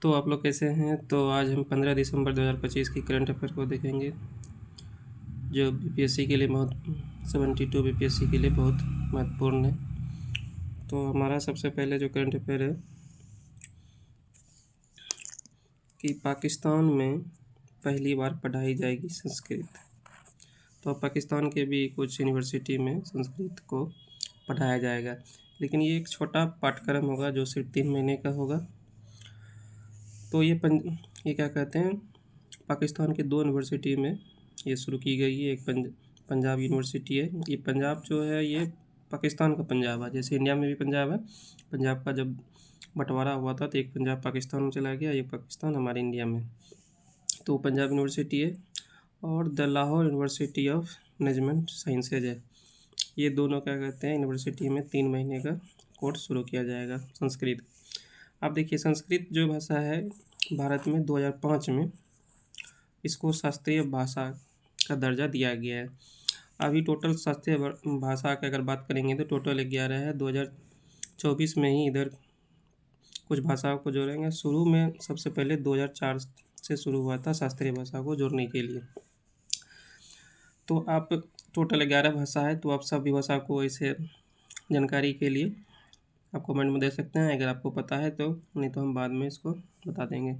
तो आप लोग कैसे हैं। तो आज हम 15 दिसंबर 2025 की करंट अफेयर को देखेंगे, जो बीपीएससी के लिए 72 बीपीएससी के लिए बहुत महत्वपूर्ण है। तो हमारा सबसे पहले जो करंट अफेयर है कि पाकिस्तान में पहली बार पढ़ाई जाएगी संस्कृत। तो पाकिस्तान के भी कुछ यूनिवर्सिटी में संस्कृत को पढ़ाया जाएगा, लेकिन ये एक छोटा पाठ्यक्रम होगा जो सिर्फ 3 महीने का होगा। तो ये क्या कहते हैं, पाकिस्तान के 2 यूनिवर्सिटी में ये शुरू की गई है। एक पंजाब यूनिवर्सिटी है। ये पंजाब जो है ये पाकिस्तान का पंजाब है, जैसे इंडिया में भी पंजाब है। पंजाब का जब बंटवारा हुआ था तो एक पंजाब पाकिस्तान में चला गया, एक पाकिस्तान हमारे इंडिया में। तो पंजाब यूनिवर्सिटी है और the Lahore university of management sciences है। ये दोनों क्या कहते हैं, यूनिवर्सिटी में 3 महीने का कोर्स शुरू किया जाएगा संस्कृत। अब देखिए, संस्कृत जो भाषा है भारत में 2005 में इसको शास्त्रीय भाषा का दर्जा दिया गया है। अभी टोटल शास्त्रीय भाषा की अगर बात करेंगे तो टोटल 11 है। 2024 में ही इधर कुछ भाषाओं को जोड़ेंगे। शुरू में सबसे पहले 2004 से शुरू हुआ था शास्त्रीय भाषा को जोड़ने के लिए। तो आप टोटल 11 भाषा है, तो आप सभी भाषा को ऐसे जानकारी के लिए आप कमेंट में दे सकते हैं अगर आपको पता है तो, नहीं तो हम बाद में इसको बता देंगे।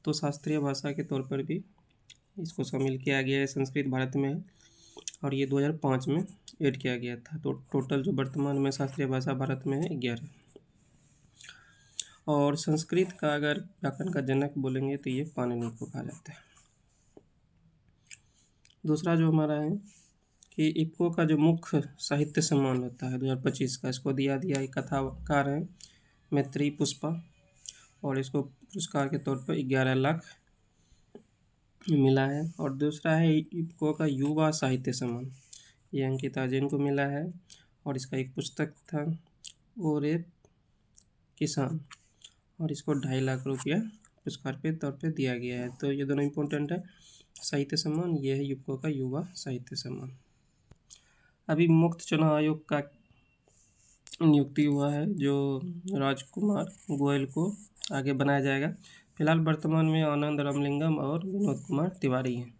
तो शास्त्रीय भाषा के तौर पर भी इसको शामिल किया गया है। संस्कृत भारत में है और ये 2005 में ऐड किया गया था। तो टोटल जो वर्तमान में शास्त्रीय भाषा भारत में है 11। और संस्कृत का अगर व्याकरण का जनक बोलेंगे तो ये पाणिनि को कहा जाता है। दूसरा जो हमारा है कि इफ्को का जो मुख्य साहित्य सम्मान होता है 2025 का, इसको दिया एक कथाकार है मैत्री पुष्पा, और इसको पुरस्कार के तौर पर 11 लाख मिला है। और दूसरा है इफ्को का युवा साहित्य सम्मान, ये अंकिता जैन को मिला है और इसका एक पुस्तक था और एक किसान, और इसको 2.5 लाख रुपया पुरस्कार के तौर पे दिया गया है। तो ये दोनों इम्पोर्टेंट है साहित्य सम्मान। ये है इफ्को का युवा साहित्य सम्मान। अभी मुक्त चुनाव आयोग का नियुक्ति हुआ है, जो राजकुमार गोयल को आगे बनाया जाएगा। फिलहाल वर्तमान में आनंद रामलिंगम और विनोद कुमार तिवारी हैं।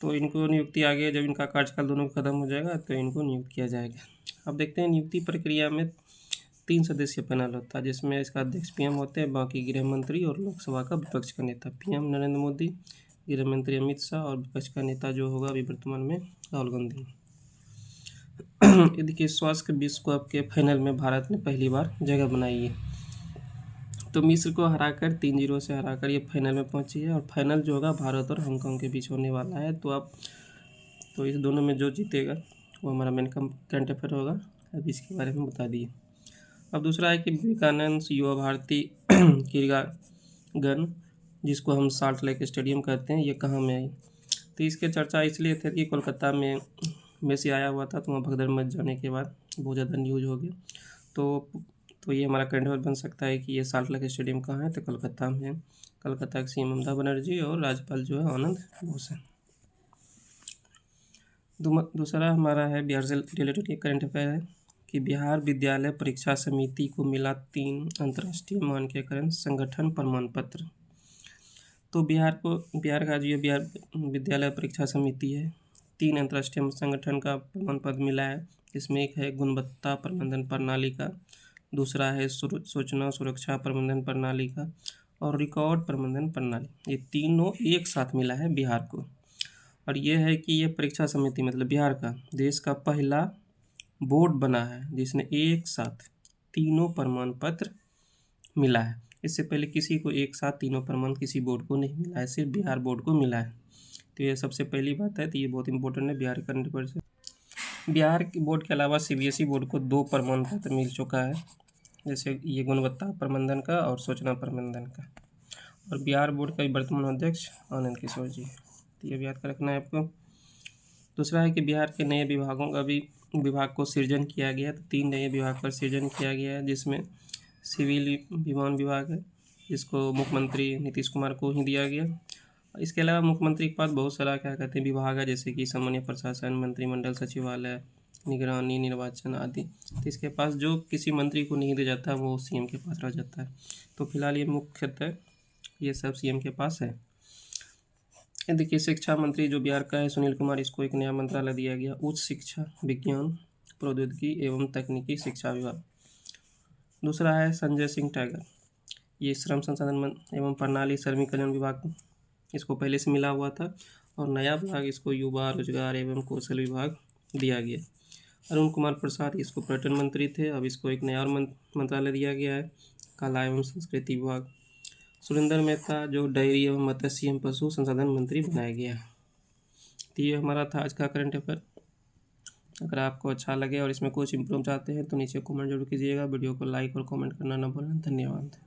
तो इनको नियुक्ति आगे जब इनका कार्यकाल दोनों का खत्म हो जाएगा तो इनको नियुक्त किया जाएगा। अब देखते हैं, नियुक्ति प्रक्रिया में 3 सदस्यीय पैनल होता है, जिसमें इसका अध्यक्ष पीएम होते हैं, बाकी गृह मंत्री और लोकसभा का विपक्ष का नेता। पीएम नरेंद्र मोदी, गृह मंत्री अमित शाह और विपक्ष का नेता जो होगा अभी वर्तमान में राहुल गांधी। देखिए, स्वास्थ्य विश्व कप के फाइनल में भारत ने पहली बार जगह बनाई है। तो मिस्र को हराकर 3-0 से हराकर ये फाइनल में पहुंची है। और फाइनल जो होगा भारत और हांगकांग के बीच होने वाला है। तो इस दोनों में जो जीतेगा वो हमारा मेन करंट अफेयर होगा। अब इसके बारे में बता दिए। अब दूसरा है कि विवेकानंद युवा भारती क्रीड़ांगन, जिसको हम साल्ट लेक स्टेडियम कहते हैं, ये कहाँ में है। तो इसके चर्चा इसलिए थे कि कोलकाता में मेसी आया हुआ था, तो वहाँ भगदड़ मच जाने के बाद बहुत ज़्यादा न्यूज हो गया। तो ये हमारा करंट अफेयर बन सकता है कि ये साल्ट लेक स्टेडियम कहाँ है, तो कोलकाता में है। कोलकाता की सीएम ममता बनर्जी और राज्यपाल जो है आनंद बोस है। दूसरा हमारा है बिहार से रिलेटेड ये करंट अफेयर है कि बिहार विद्यालय परीक्षा समिति को मिला 3 अंतर्राष्ट्रीय मानकीकरण संगठन प्रमाण पत्र। तो बिहार का जो बिहार विद्यालय परीक्षा समिति है, 3 अंतर्राष्ट्रीय संगठन का प्रमाण पत्र मिला है। इसमें एक है गुणवत्ता प्रबंधन प्रणाली का, दूसरा है सूचना सुरक्षा प्रबंधन प्रणाली का, और रिकॉर्ड प्रबंधन प्रणाली। ये तीनों एक साथ मिला है बिहार को। और ये है कि ये परीक्षा समिति मतलब बिहार का देश का पहला बोर्ड बना है जिसने एक साथ तीनों प्रमाण पत्र मिला है। इससे पहले किसी को एक साथ तीनों प्रमाण किसी बोर्ड को नहीं मिला है, सिर्फ बिहार बोर्ड को मिला है। तो ये सबसे पहली बात है, तो ये बहुत इंपॉर्टेंट है बिहार करंट अफेयर से। बिहार के बोर्ड के अलावा सीबीएसई बोर्ड को 2 प्रमाण पत्र मिल चुका है, जैसे ये गुणवत्ता प्रबंधन का और सूचना प्रबंधन का। और बिहार बोर्ड का वर्तमान अध्यक्ष आनंद किशोर जी, तो ये भी याद कर रखना है आपको। दूसरा है कि बिहार के नए विभागों का भी विभाग को सृजन किया गया। तो 3 नए विभाग का सृजन किया गया है, जिसमें सिविल विमान विभाग है, जिसको मुख्यमंत्री नीतीश कुमार को ही दिया गया। इसके अलावा मुख्यमंत्री के पास बहुत सारा क्या कहते हैं विभाग है, जैसे कि सामान्य प्रशासन, मंत्रिमंडल सचिवालय, निगरानी, निर्वाचन आदि। तो इसके पास जो किसी मंत्री को नहीं दिया जाता वो सीएम के पास रह जाता है। तो फिलहाल ये मुख्यतः ये सब सीएम के पास है। ये देखिए, शिक्षा मंत्री जो बिहार का है सुनील कुमार, इसको एक नया मंत्रालय दिया गया, उच्च शिक्षा, विज्ञान, प्रौद्योगिकी एवं तकनीकी शिक्षा विभाग। दूसरा है संजय सिंह टाइगर, ये श्रम संसाधन एवं प्रणाली श्रमिक कल्याण विभाग, इसको पहले से मिला हुआ था, और नया विभाग इसको युवा रोजगार एवं कौशल विभाग दिया गया। अरुण कुमार प्रसाद इसको पर्यटन मंत्री थे, अब इसको एक नया और मंत्रालय दिया गया है, कला एवं संस्कृति विभाग। सुरेंद्र मेहता जो डेयरी एवं मत्स्य एवं पशु संसाधन मंत्री बनाया गया। तो ये हमारा था आज का करंट अफेयर। अगर आपको अच्छा लगे और इसमें कुछ इम्प्रूव चाहते हैं तो नीचे कमेंट जरूर कीजिएगा। वीडियो को लाइक और कमेंट करना न भूलें। धन्यवाद।